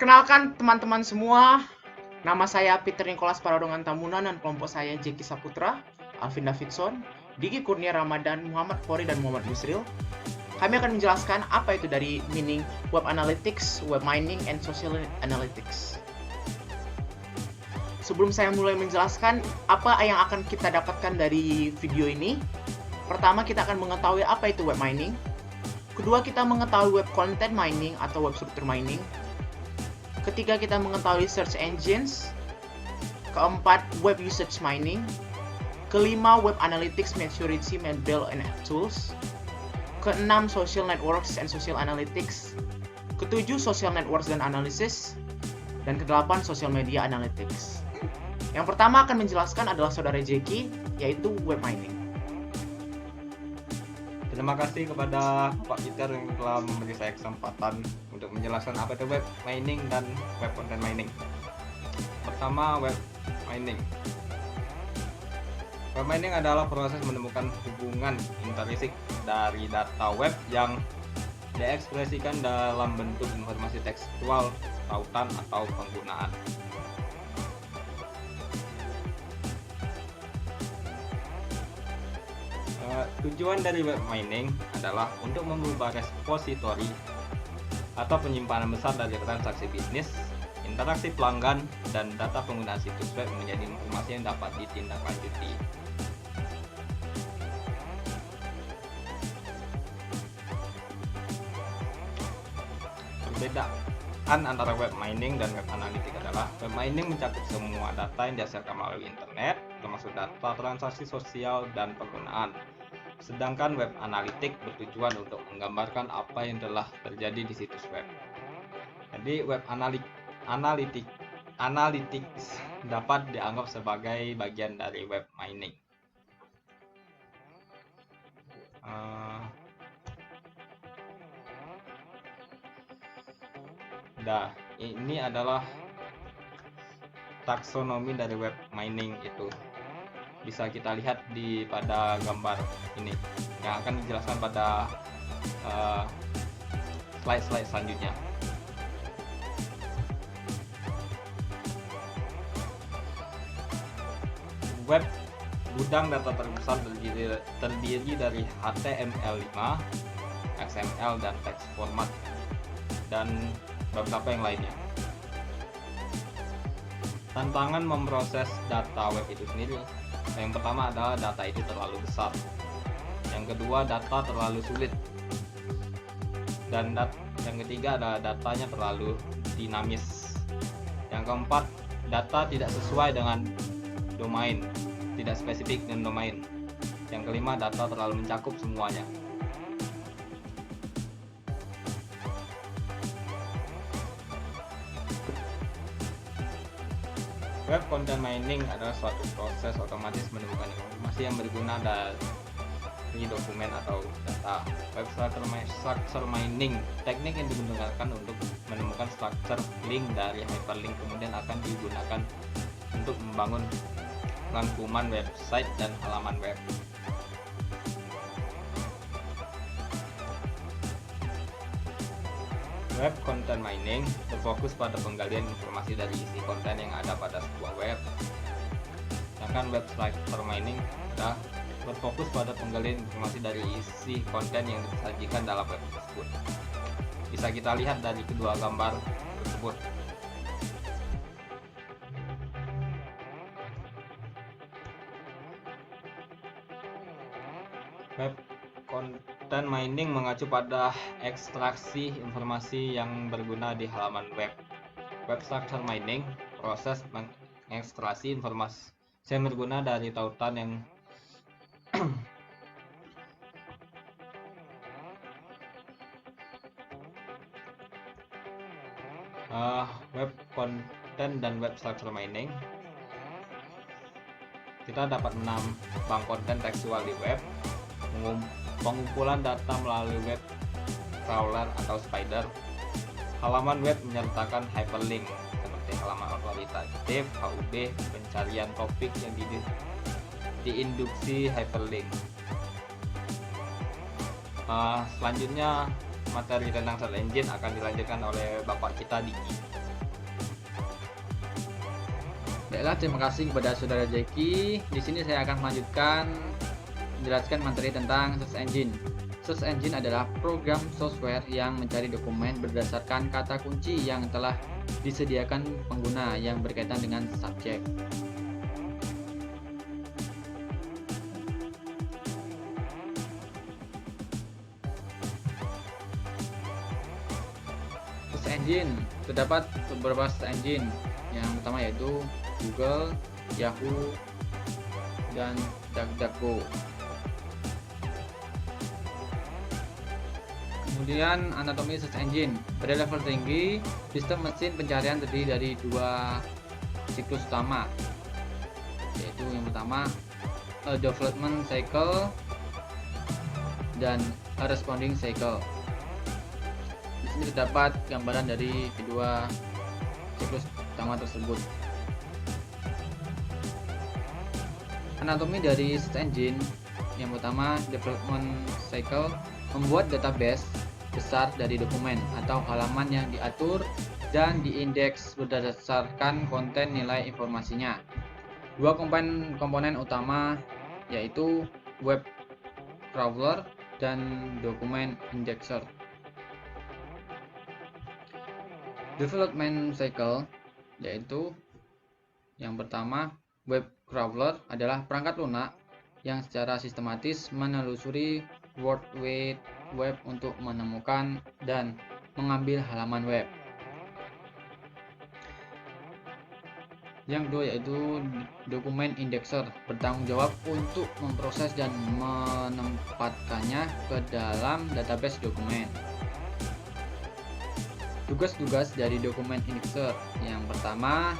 Perkenalkan teman-teman semua, nama saya Peter Nicholas Paradongan Tamunan dan kelompok saya Jeki Saputra, Alvin Davidson, Diki Kurnia Ramadan, Muhammad Fori, dan Muhammad Yusril. Kami akan menjelaskan apa itu dari meaning web analytics, web mining, and social analytics. Sebelum saya mulai menjelaskan apa yang akan kita dapatkan dari video ini, pertama kita akan mengetahui apa itu web mining. Kedua, kita mengetahui web content mining atau web structure mining. Ketiga, kita mengetahui search engines. Keempat, web usage mining. Kelima, web analytics maturity model and tools. Keenam, social networks and social analytics. Ketujuh, social networks dan analysis. Dan kedelapan, social media analytics. Yang pertama akan menjelaskan adalah saudara Jeki, yaitu web mining. Terima kasih kepada Pak Peter yang telah memberi saya kesempatan untuk menjelaskan apa itu web mining dan web content mining. Pertama, web mining. Web mining adalah proses menemukan hubungan intrinsik dari data web yang diekspresikan dalam bentuk informasi tekstual, tautan, atau penggunaan. Tujuan dari web mining adalah untuk mengubah repository atau penyimpanan besar dari transaksi bisnis, interaksi pelanggan, dan data penggunaan situs web menjadi informasi yang dapat ditindaklanjuti. Perbedaan antara web mining dan web analytics adalah web mining mencakup semua data yang dihasilkan melalui internet, termasuk data transaksi sosial dan penggunaan. Sedangkan web analytics bertujuan untuk menggambarkan apa yang telah terjadi di situs web. Jadi web analytics dapat dianggap sebagai bagian dari web mining. Ini adalah taksonomi dari web mining itu. Bisa kita lihat pada gambar ini yang akan dijelaskan pada slide selanjutnya. Web gudang data terbesar terdiri dari HTML5, XML, dan text format, dan beberapa yang lainnya. Tantangan memproses data web itu sendiri. Yang pertama adalah data itu terlalu besar. Yang kedua, data terlalu sulit. Dan yang ketiga adalah datanya terlalu dinamis. Yang keempat, data tidak sesuai dengan domain, tidak spesifik dengan domain. Yang kelima, data terlalu mencakup semuanya. Web content mining adalah suatu proses otomatis menemukan informasi yang berguna dari dokumen atau data. Web structure mining, teknik yang digunakan untuk menemukan struktur link dari hyperlink, kemudian akan digunakan untuk membangun rangkuman website dan halaman web. Web content mining berfokus pada penggalian informasi dari isi konten yang ada pada sebuah web. Sedangkan web structure mining adalah berfokus pada penggalian informasi dari isi konten yang disajikan dalam web tersebut. Bisa kita lihat dari kedua gambar tersebut. Web content mining mengacu pada ekstraksi informasi yang berguna di halaman web. Web structure mining, proses mengekstraksi informasi yang berguna dari tautan yang web content dan web structure mining. Kita dapat menambah konten tekstual di web, pengumpulan data melalui web crawler atau spider, halaman web menyertakan hyperlink seperti halaman otoritatif, HUB, pencarian topik yang diinduksi hyperlink. Selanjutnya materi tentang search engine akan dilanjutkan oleh Bapak kita Diki. Baiklah, terima kasih kepada Saudara Jeki. Di sini saya akan melanjutkan menjelaskan materi tentang search engine. Search engine adalah program software yang mencari dokumen berdasarkan kata kunci yang telah disediakan pengguna yang berkaitan dengan subjek. Search engine terdapat beberapa search engine. Yang pertama yaitu Google, Yahoo, dan DuckDuckGo. Kemudian anatomi search engine. Pada level tinggi, sistem mesin pencarian terdiri dari dua siklus utama, yaitu yang pertama a development cycle dan a responding cycle. Di sini terdapat gambaran dari kedua siklus utama tersebut. Anatomi dari search engine. Yang pertama, development cycle membuat database besar dari dokumen atau halaman yang diatur dan diindeks berdasarkan konten nilai informasinya. Dua komponen utama yaitu web crawler dan dokumen indexer. Development cycle yaitu yang pertama, web crawler adalah perangkat lunak yang secara sistematis menelusuri World Wide Web untuk menemukan dan mengambil halaman web. Yang kedua yaitu dokumen indexer, bertanggung jawab untuk memproses dan menempatkannya ke dalam database dokumen. Tugas-tugas dari dokumen indexer. Yang pertama,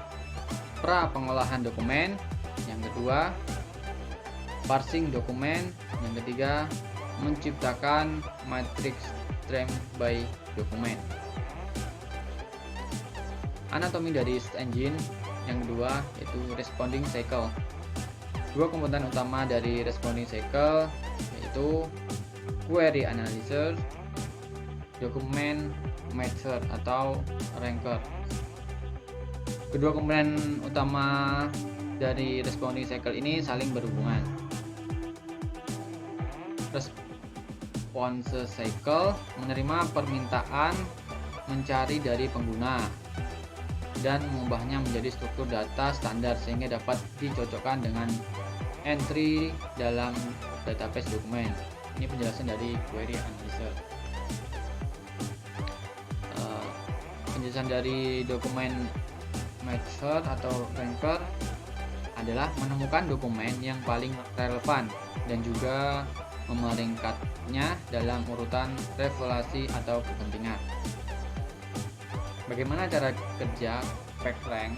pra pengolahan dokumen. Yang kedua, parsing dokumen. Yang ketiga, menciptakan matrix stream by dokumen. Anatomi dari search engine yang kedua yaitu responding cycle. Dua komponen utama dari responding cycle yaitu query analyzer, dokumen matcher atau ranker. Kedua komponen utama dari responding cycle ini saling berhubungan. Response cycle menerima permintaan mencari dari pengguna dan mengubahnya menjadi struktur data standar sehingga dapat dicocokkan dengan entry dalam database dokumen. Ini penjelasan dari query analyzer. Penjelasan dari dokumen matcher atau ranker adalah menemukan dokumen yang paling relevan dan juga memeringkatnya dalam urutan relevasi atau kepentingan. Bagaimana cara kerja PageRank?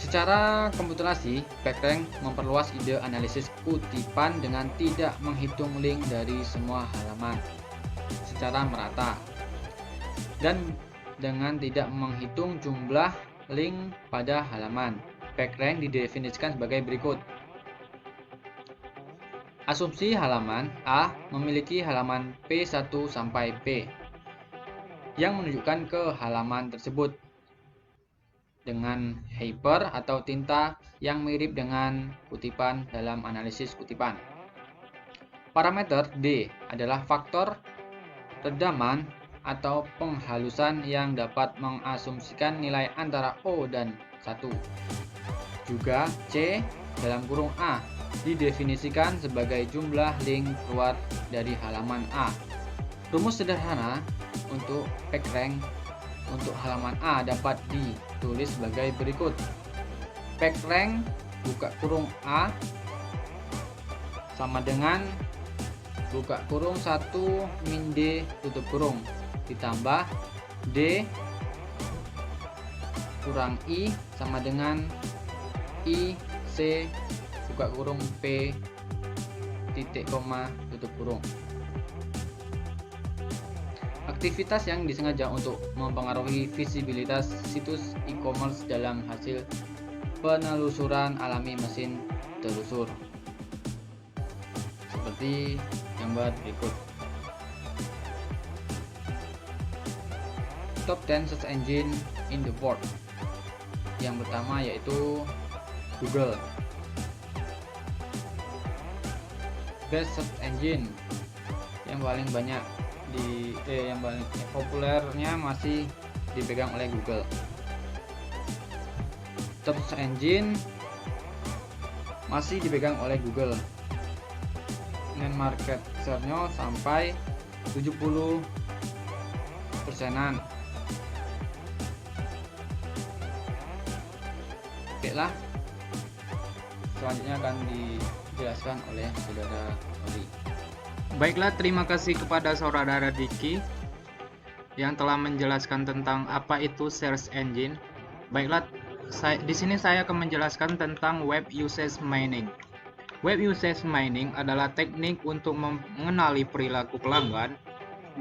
Secara komputasi, PageRank memperluas ide analisis kutipan dengan tidak menghitung link dari semua halaman secara merata dan dengan tidak menghitung jumlah link pada halaman. PageRank didefinisikan sebagai berikut. Asumsi halaman A memiliki halaman P1 sampai P yang menunjukkan ke halaman tersebut dengan hyper atau tinta yang mirip dengan kutipan dalam analisis kutipan. Parameter D adalah faktor redaman atau penghalusan yang dapat mengasumsikan nilai antara O dan 1. Juga C dalam kurung A didefinisikan sebagai jumlah link keluar dari halaman A. Rumus sederhana untuk PageRank untuk halaman A dapat ditulis sebagai berikut. PageRank buka kurung A sama dengan buka kurung 1 min D tutup kurung ditambah D kurang I sama dengan I C buka kurung P titik koma tutup kurung. Aktivitas yang disengaja untuk mempengaruhi visibilitas situs e-commerce dalam hasil penelusuran alami mesin telusur seperti gambar berikut. Top 10 search engine in the world. Yang pertama yaitu Google. Best search engine yang paling banyak yang paling populernya masih dipegang oleh Google. Search engine masih dipegang oleh Google dengan market share-nya sampai 70%-an. Oke lah, selanjutnya akan dijelaskan oleh saudara Ori. Baiklah, terima kasih kepada saudara Diki yang telah menjelaskan tentang apa itu search engine. Baiklah, di sini saya akan menjelaskan tentang web usage mining. Web usage mining adalah teknik untuk mengenali perilaku pelanggan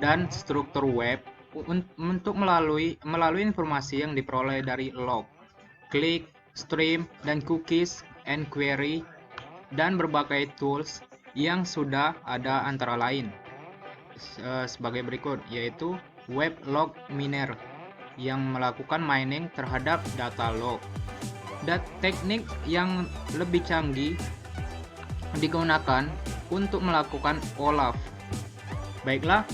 dan struktur web untuk melalui informasi yang diperoleh dari log, klik, stream, dan cookies and query, dan berbagai tools yang sudah ada antara lain sebagai berikut, yaitu web log miner yang melakukan mining terhadap data log. Dan teknik yang lebih canggih digunakan untuk melakukan OLAP. Baiklah,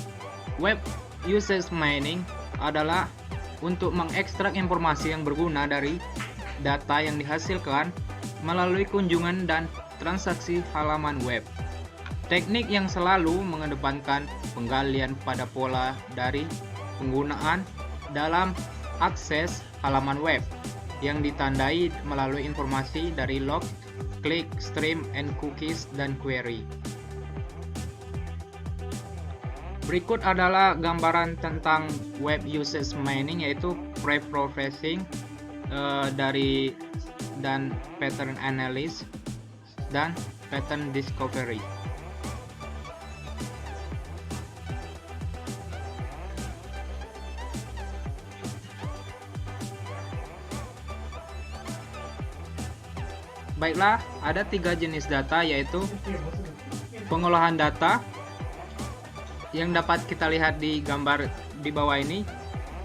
web usage mining adalah untuk mengekstrak informasi yang berguna dari data yang dihasilkan melalui kunjungan dan transaksi halaman web. Teknik yang selalu mengedepankan penggalian pada pola dari penggunaan dalam akses halaman web yang ditandai melalui informasi dari log, klik, stream, and cookies, dan query. Berikut adalah gambaran tentang web usage mining, yaitu pre-processing dan pattern analysis dan pattern discovery. Baiklah, ada 3 jenis data, yaitu pengolahan data yang dapat kita lihat di gambar di bawah ini.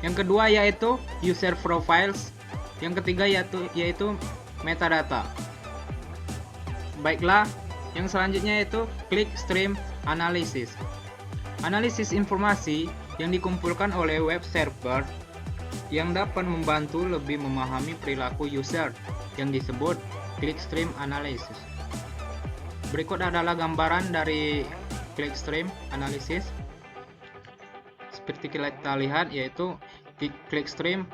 Yang kedua yaitu user profiles. Yang ketiga yaitu metadata. Baiklah, yang selanjutnya yaitu click stream analysis. Analisis informasi yang dikumpulkan oleh web server yang dapat membantu lebih memahami perilaku user yang disebut clickstream analysis. Berikut adalah gambaran dari clickstream analysis. Seperti kita lihat, yaitu clickstream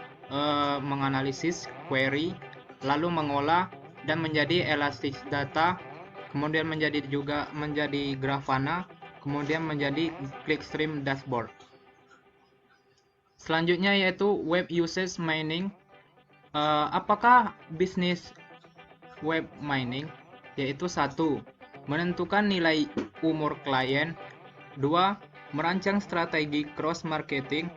menganalisis query, lalu mengolah dan menjadi elastic data, kemudian menjadi Grafana, kemudian menjadi clickstream dashboard. Selanjutnya yaitu web usage mining. Apakah bisnis web mining? Yaitu 1. Menentukan nilai umur klien. 2. Merancang strategi cross marketing.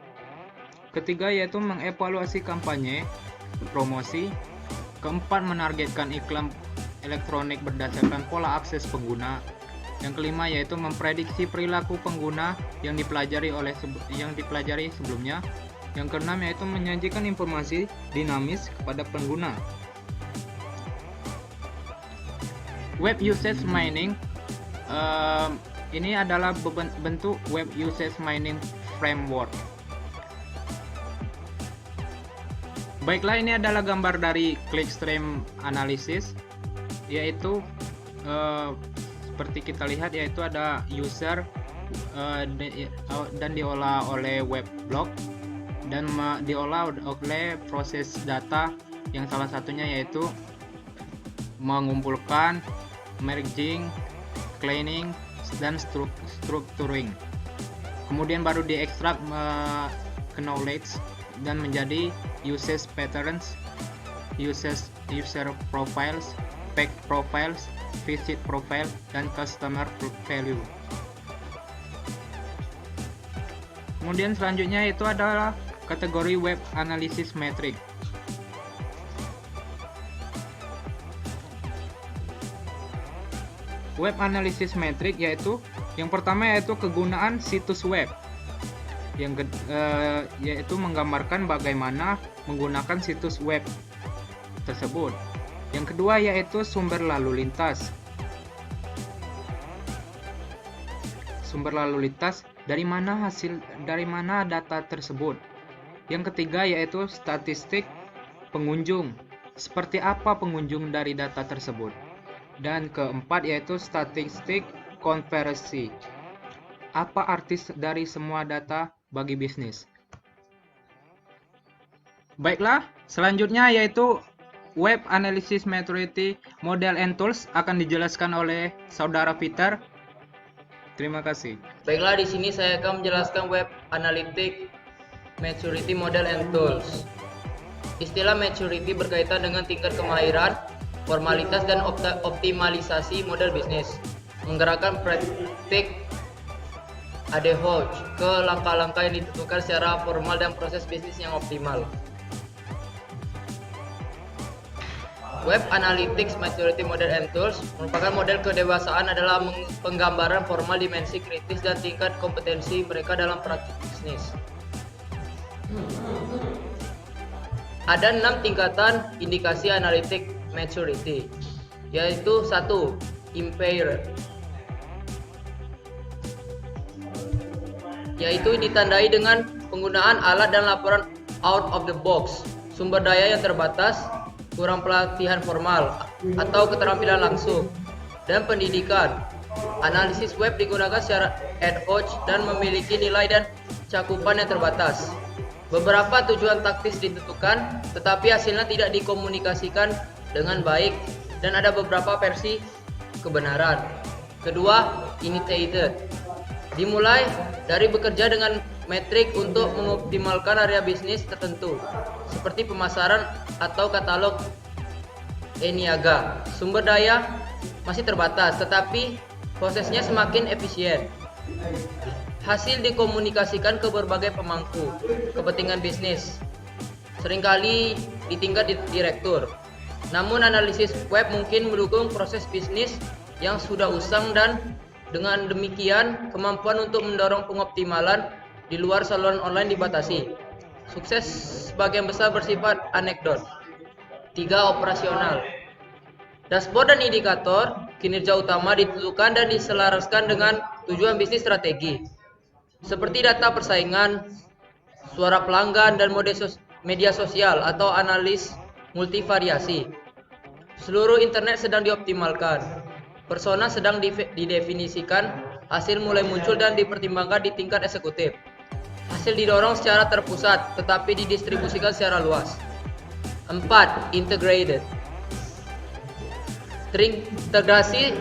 Ketiga yaitu mengevaluasi kampanye promosi. Keempat, menargetkan iklan elektronik berdasarkan pola akses pengguna. Yang kelima yaitu memprediksi perilaku pengguna yang dipelajari sebelumnya. Yang keenam yaitu menyajikan informasi dinamis kepada pengguna. Web usage mining ini adalah bentuk web usage mining framework. Baiklah, ini adalah gambar dari clickstream analysis, yaitu seperti kita lihat, yaitu ada user dan diolah oleh web blog dan diolah oleh proses data yang salah satunya yaitu mengumpulkan, merging, cleaning, dan structuring. Kemudian baru diekstrak ke knowledge dan menjadi usage patterns, user profiles, page profiles, visit profile, dan customer value. Kemudian selanjutnya itu adalah kategori web analysis metric. Web analysis metric yaitu yang pertama yaitu kegunaan situs web, yaitu menggambarkan bagaimana menggunakan situs web tersebut. Yang kedua yaitu sumber lalu lintas. Sumber lalu lintas, dari mana data tersebut. Yang ketiga yaitu statistik pengunjung. Seperti apa pengunjung dari data tersebut. Dan keempat yaitu statistik konversi. Apa arti dari semua data bagi bisnis? Baiklah, selanjutnya yaitu Web Analysis Maturity Model and Tools akan dijelaskan oleh Saudara Peter. Terima kasih. Baiklah, di sini saya akan menjelaskan Web Analytic Maturity Model and Tools. Istilah maturity berkaitan dengan tingkat kemahiran, formalitas, dan optimalisasi model bisnis. Menggerakkan praktik ad hoc ke langkah-langkah yang ditentukan secara formal dan proses bisnis yang optimal. Web Analytics Maturity Model and Tools merupakan model kedewasaan adalah penggambaran formal dimensi kritis dan tingkat kompetensi mereka dalam praktik bisnis. Ada 6 tingkatan indikasi analytic maturity, yaitu 1. Impaired, yaitu ditandai dengan penggunaan alat dan laporan out of the box, sumber daya yang terbatas, kurang pelatihan formal atau keterampilan langsung, dan pendidikan. Analisis web digunakan secara ad hoc dan memiliki nilai dan cakupan yang terbatas. Beberapa tujuan taktis ditentukan, tetapi hasilnya tidak dikomunikasikan dengan baik, dan ada beberapa versi kebenaran. Kedua, initiated, dimulai dari bekerja dengan metrik untuk mengoptimalkan area bisnis tertentu, seperti pemasaran atau katalog e-niaga. Sumber daya masih terbatas, tetapi prosesnya semakin efisien. Hasil dikomunikasikan ke berbagai pemangku kepentingan bisnis, seringkali di tingkat direktur. Namun analisis web mungkin mendukung proses bisnis yang sudah usang, dan dengan demikian kemampuan untuk mendorong pengoptimalan di luar saluran online dibatasi. Sukses sebagian besar bersifat anekdot. 3. Operasional. Dashboard dan indikator kinerja utama ditentukan dan diselaraskan dengan tujuan bisnis strategi, seperti data persaingan, suara pelanggan, dan media sosial atau analis multivariasi. Seluruh internet sedang dioptimalkan. Persona sedang didefinisikan, hasil mulai muncul dan dipertimbangkan di tingkat eksekutif. Hasil didorong secara terpusat, tetapi didistribusikan secara luas. 4. Integrated. Terintegrasi.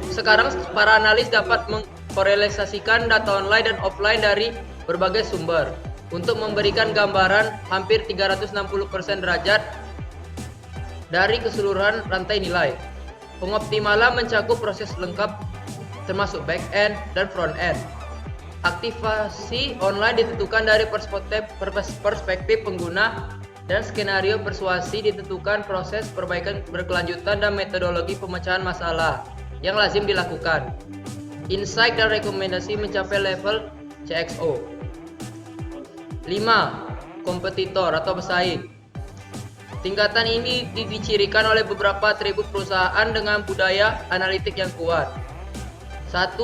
Sekarang para analis dapat mengkorelasikan data online dan offline dari berbagai sumber untuk memberikan gambaran hampir 360% derajat dari keseluruhan rantai nilai. Pengoptimalan mencakup proses lengkap termasuk back end dan front end. Aktivasi online ditentukan dari perspektif pengguna, dan skenario persuasi ditentukan proses perbaikan berkelanjutan dan metodologi pemecahan masalah yang lazim dilakukan. Insight dan rekomendasi mencapai level CXO. 5. Kompetitor atau pesaing. Tingkatan ini dicirikan oleh beberapa atribut perusahaan dengan budaya analitik yang kuat. 1.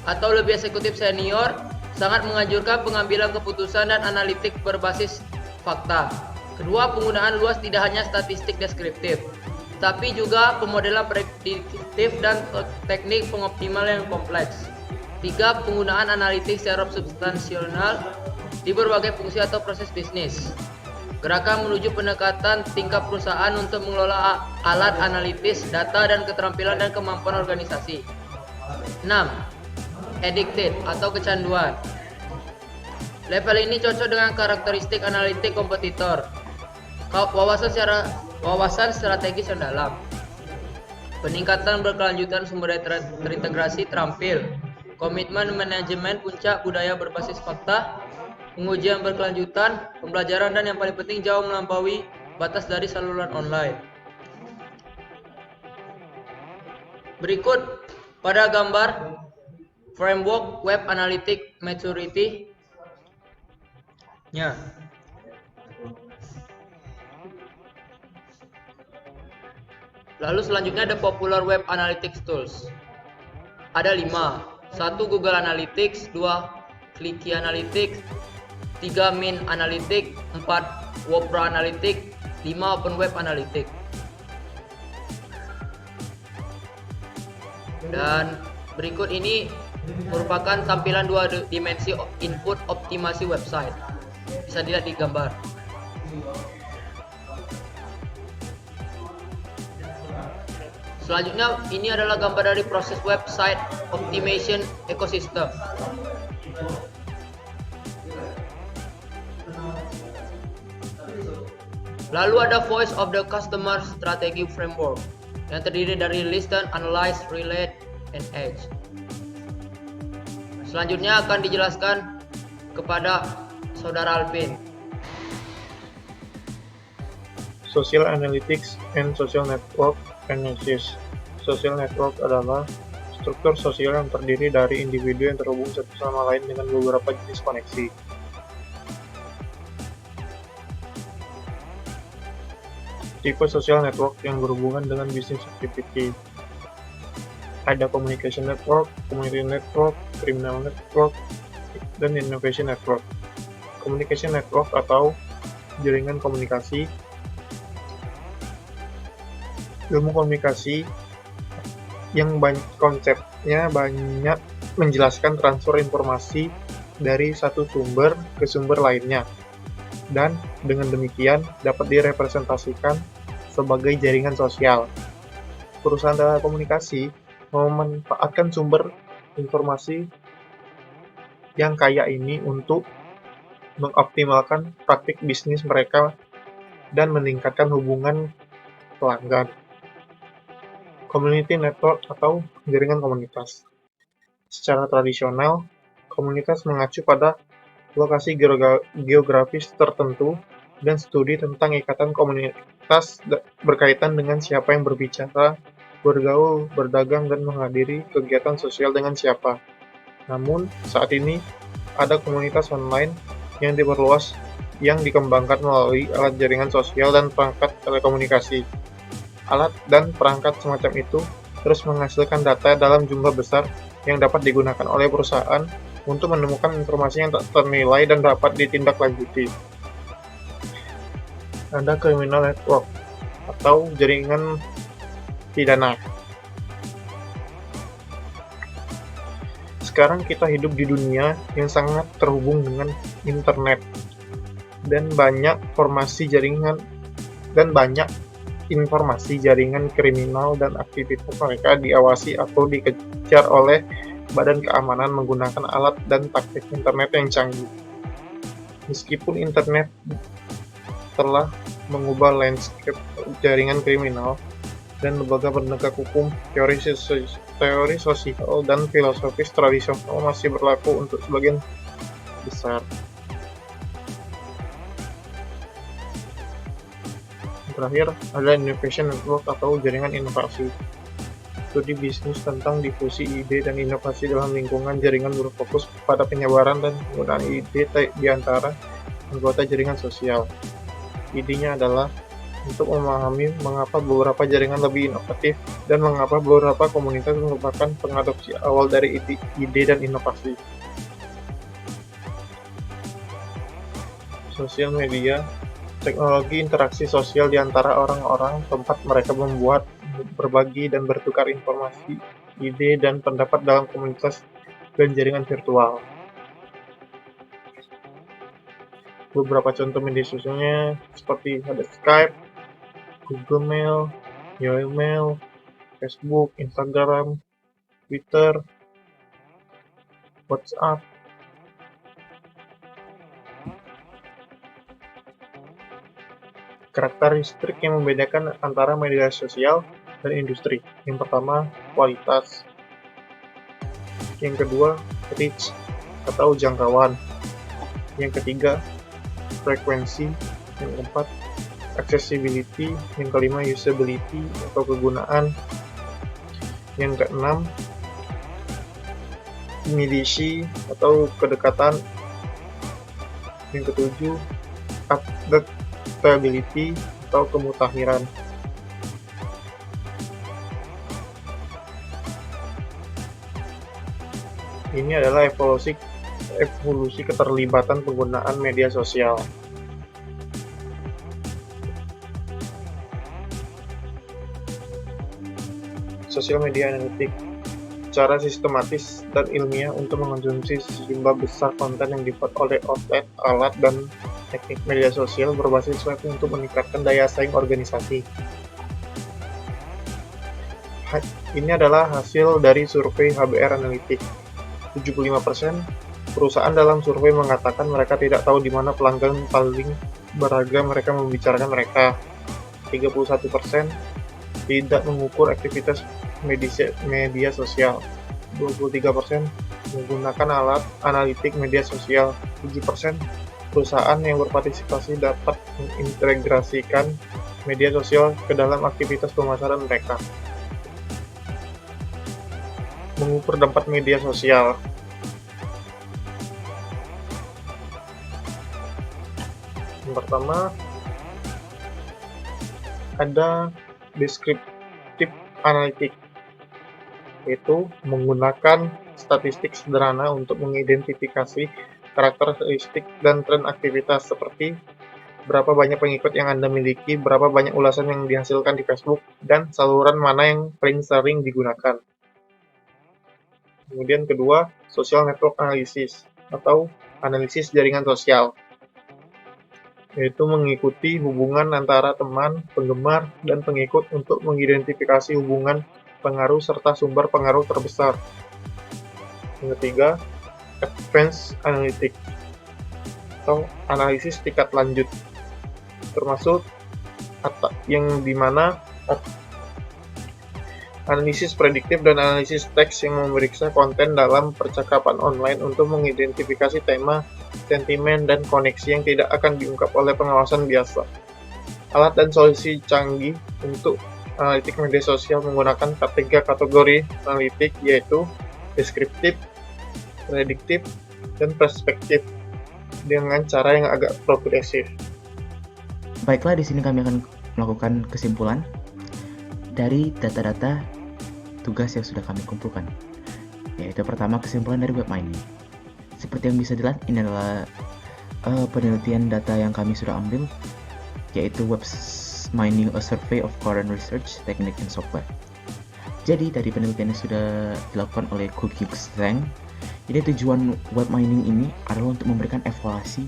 Atau lebih eksekutif senior sangat menganjurkan pengambilan keputusan dan analitik berbasis fakta. Kedua, penggunaan luas tidak hanya statistik deskriptif, tapi juga pemodelan prediktif dan teknik pengoptimal yang kompleks. 3. Penggunaan analitik secara substansial di berbagai fungsi atau proses bisnis. Gerakan menuju pendekatan tingkat perusahaan untuk mengelola alat analitis, data, dan keterampilan dan kemampuan organisasi. 6. Addicted atau kecanduan. Level ini cocok dengan karakteristik analitik kompetitor. Wawasan strategis yang dalam. Peningkatan berkelanjutan sumber daya terintegrasi terampil. Komitmen manajemen puncak budaya berbasis fakta. Pengujian berkelanjutan, pembelajaran, dan yang paling penting jauh melampaui batas dari saluran online. Berikut pada gambar framework web analytic maturity-nya. Lalu selanjutnya ada popular web analytics tools. Ada 5. 1 Google Analytics, 2 Clicky Analytics, 3 Mint Analytics, 4 Opera Analytics, 5 Open Web Analytics. Dan berikut ini merupakan tampilan 2 dimensi input optimasi website. Bisa dilihat di gambar. Selanjutnya ini adalah gambar dari proses website optimization ecosystem. Lalu ada voice of the customer strategy framework yang terdiri dari listen, analyze, relate, and edge. Selanjutnya akan dijelaskan kepada Saudara Alvin. Social Analytics and Social Network Analysis. Social network adalah struktur sosial yang terdiri dari individu yang terhubung satu sama lain dengan beberapa jenis koneksi. Tipe social network yang berhubungan dengan business activity. Ada communication network, community network, criminal network, dan innovation network. Communication network atau jaringan komunikasi. Ilmu komunikasi yang konsepnya banyak menjelaskan transfer informasi dari satu sumber ke sumber lainnya, dan dengan demikian dapat direpresentasikan sebagai jaringan sosial. Perusahaan telekomunikasi memanfaatkan sumber informasi yang kaya ini untuk mengoptimalkan praktik bisnis mereka dan meningkatkan hubungan pelanggan. Community network atau jaringan komunitas. Secara tradisional, komunitas mengacu pada lokasi geografis tertentu dan studi tentang ikatan komunitas berkaitan dengan siapa yang berbicara, bergaul, berdagang, dan menghadiri kegiatan sosial dengan siapa. Namun, saat ini ada komunitas online yang diperluas yang dikembangkan melalui alat jaringan sosial dan perangkat telekomunikasi. Alat dan perangkat semacam itu terus menghasilkan data dalam jumlah besar yang dapat digunakan oleh perusahaan untuk menemukan informasi yang tak ternilai dan dapat ditindaklanjuti. Ada criminal network atau jaringan pidana. Sekarang kita hidup di dunia yang sangat terhubung dengan internet dan banyak informasi jaringan kriminal dan aktivitas mereka diawasi atau dikejar oleh badan keamanan menggunakan alat dan taktik internet yang canggih. Meskipun internet telah mengubah landscape jaringan kriminal dan lembaga penegak hukum, teori sosial dan filosofis tradisional masih berlaku untuk sebagian besar. Terakhir, ada innovation network atau jaringan inovasi. Studi bisnis tentang difusi ide dan inovasi dalam lingkungan jaringan berfokus pada penyebaran dan penggunaan ide di antara anggota jaringan sosial. Idenya adalah untuk memahami mengapa beberapa jaringan lebih inovatif dan mengapa beberapa komunitas merupakan pengadopsi awal dari ide dan inovasi. Sosial media, teknologi interaksi sosial di antara orang-orang, tempat mereka membuat, berbagi, dan bertukar informasi, ide, dan pendapat dalam komunitas dan jaringan virtual. Beberapa contoh media sosialnya seperti ada Skype, Google Mail, Yahoo Mail, Facebook, Instagram, Twitter, WhatsApp. Karakteristik yang membedakan antara media sosial dan industri. Yang pertama, kualitas. Yang kedua, reach atau jangkauan. Yang ketiga, frekuensi. Yang keempat, accessibility. Yang kelima, usability atau kegunaan. Yang keenam, immediacy atau kedekatan. Yang ketujuh, adaptability atau kemutahiran. Ini adalah evolusi keterlibatan penggunaan media sosial. Sosial media analitik secara sistematis dan ilmiah untuk mengkonsumsi sejumlah besar konten yang dibuat oleh outlet, alat, dan teknik media sosial berbasis web untuk meningkatkan daya saing organisasi. Ini adalah hasil dari survei HBR Analytics. 75% perusahaan dalam survei mengatakan mereka tidak tahu di mana pelanggan paling berharga mereka membicarakan mereka. 31% tidak mengukur aktivitas media sosial. 23% menggunakan alat analitik media sosial. 7% perusahaan yang berpartisipasi dapat mengintegrasikan media sosial ke dalam aktivitas pemasaran mereka. Mengukur dampak media sosial. Yang pertama, ada deskriptif analitik, yaitu menggunakan statistik sederhana untuk mengidentifikasi karakteristik dan tren aktivitas seperti berapa banyak pengikut yang Anda miliki, berapa banyak ulasan yang dihasilkan di Facebook, dan saluran mana yang paling sering digunakan. Kemudian kedua, social network analysis atau analisis jaringan sosial, yaitu mengikuti hubungan antara teman, penggemar, dan pengikut untuk mengidentifikasi hubungan pengaruh serta sumber pengaruh terbesar. Yang ketiga, advanced analytics atau analisis tingkat lanjut, termasuk yang dimana analisis prediktif dan analisis teks yang memeriksa konten dalam percakapan online untuk mengidentifikasi tema, sentimen, dan koneksi yang tidak akan diungkap oleh pengawasan biasa. Alat dan solusi canggih untuk analitik media sosial menggunakan tiga kategori analitik, yaitu deskriptif, prediktif, dan perspektif, dengan cara yang agak progresif. Baiklah, di sini kami akan melakukan kesimpulan dari data-data tugas yang sudah kami kumpulkan. Yaitu pertama, kesimpulan dari web mining. Seperti yang bisa dilihat, ini adalah penelitian data yang kami sudah ambil, yaitu web mining a survey of current research technique and software. Jadi dari penelitian yang sudah dilakukan oleh Cookie Zhang, jadi tujuan web mining ini adalah untuk memberikan evaluasi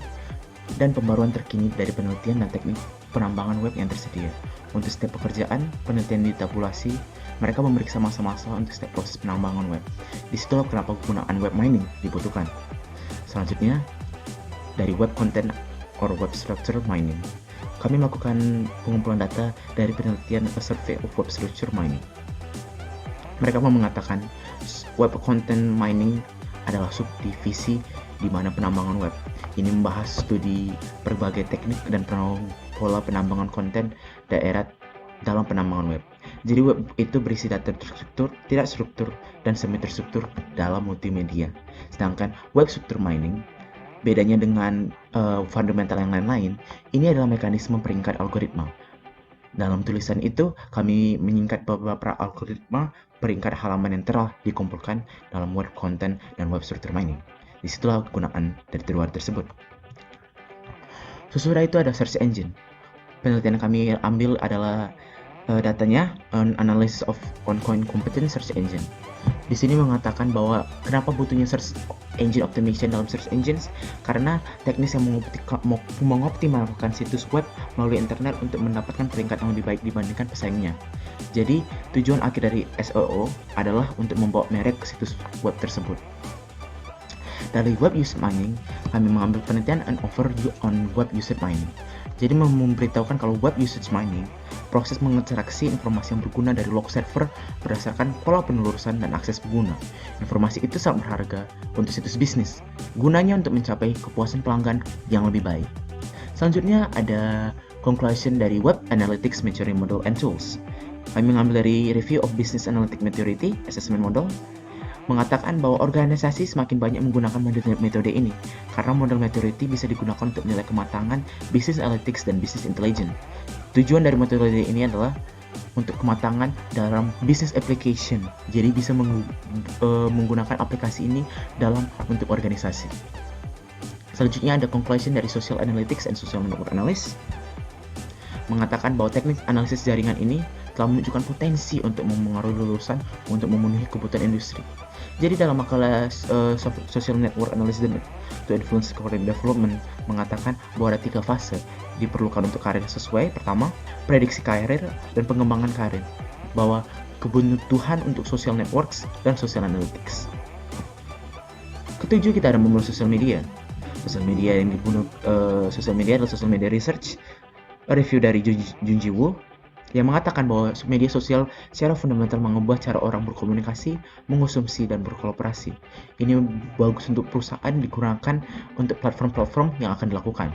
dan pembaruan terkini dari penelitian dan teknik penambangan web yang tersedia. Untuk setiap pekerjaan, penelitian ditabulasi, mereka memeriksa masa-masa untuk setiap proses penambangan web. Disitulah kenapa penggunaan web mining dibutuhkan. Selanjutnya, dari web content or web structure mining, kami melakukan pengumpulan data dari penelitian A Survey of Web Structure Mining. Mereka mengatakan web content mining adalah subdivisi di mana penambangan web. Ini membahas studi berbagai teknik dan pola penambangan konten daerah dalam penambangan web. Jadi web itu berisi data terstruktur, tidak struktur, dan semi terstruktur dalam multimedia. Sedangkan web structure mining, bedanya dengan fundamental yang lain-lain, ini adalah mekanisme peringkat algoritma. Dalam tulisan itu, kami menyingkat beberapa algoritma peringkat halaman yang telah dikumpulkan dalam web content dan web structure mining. Disitulah kegunaan dari kedua tersebut. Sesudah itu ada search engine. Penelitian yang kami ambil adalah datanya analysis of ongoing competent search engine. Di sini mengatakan bahwa kenapa butuhnya search engine optimization dalam search engines, karena teknis yang mengoptimalkan situs web melalui internet untuk mendapatkan peringkat yang lebih baik dibandingkan pesaingnya. Jadi tujuan akhir dari SEO adalah untuk membawa merek ke situs web tersebut. Dari web usage mining, kami mengambil penelitian and overview on web usage mining. Jadi memberitahukan kalau web usage mining, proses mengekstraksi informasi yang berguna dari log server berdasarkan pola penelurusan dan akses pengguna. Informasi itu sangat berharga untuk situs bisnis, gunanya untuk mencapai kepuasan pelanggan yang lebih baik. Selanjutnya ada conclusion dari Web Analytics Maturity Model and Tools. Kami mengambil dari Review of Business Analytic Maturity Assessment Model, mengatakan bahwa organisasi semakin banyak menggunakan metode ini karena model maturity bisa digunakan untuk menilai kematangan business analytics dan business intelligence. Tujuan dari metode ini adalah untuk kematangan dalam business application. Jadi bisa menggunakan aplikasi ini dalam bentuk organisasi. Selanjutnya ada conclusion dari Social Analytics and Social Network Analysis, mengatakan bahwa teknik analisis jaringan ini telah menunjukkan potensi untuk memengaruhi lulusan untuk memenuhi kebutuhan industri. Jadi dalam makalah Social Network Analysis to Influence Career Development mengatakan bahwa ada 3 fase diperlukan untuk karir sesuai. Pertama, prediksi karir dan pengembangan karir. Bahwa kebutuhan untuk social networks dan social analytics. Ketujuh, kita ada memulai social media. Social media yang dibunuh social media adalah social media research. Review dari Junji Woo yang mengatakan bahwa media sosial secara fundamental mengubah cara orang berkomunikasi, mengonsumsi, dan berkolaborasi. Ini bagus untuk perusahaan, digunakan untuk platform-platform yang akan dilakukan.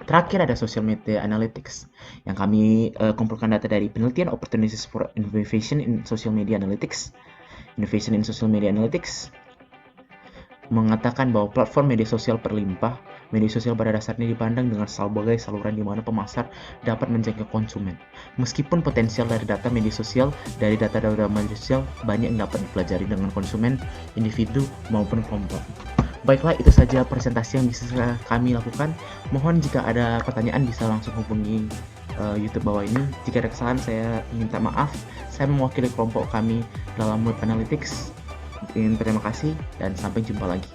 Terakhir ada Social Media Analytics, yang kami kumpulkan data dari penelitian Opportunities for Innovation in Social Media Analytics. Innovation in Social Media Analytics mengatakan bahwa platform media sosial berlimpah. Media sosial pada dasarnya dipandang dengan sebagai saluran di mana pemasar dapat menjangkau konsumen. Meskipun potensial dari data media sosial media sosial banyak yang dapat dipelajari dengan konsumen, individu maupun kelompok. Baiklah, itu saja presentasi yang bisa kami lakukan. Mohon jika ada pertanyaan bisa langsung hubungi YouTube bawah ini. Jika ada kesalahan saya minta maaf. Saya mewakili kelompok kami dalam Web Analytics. Terima kasih dan sampai jumpa lagi.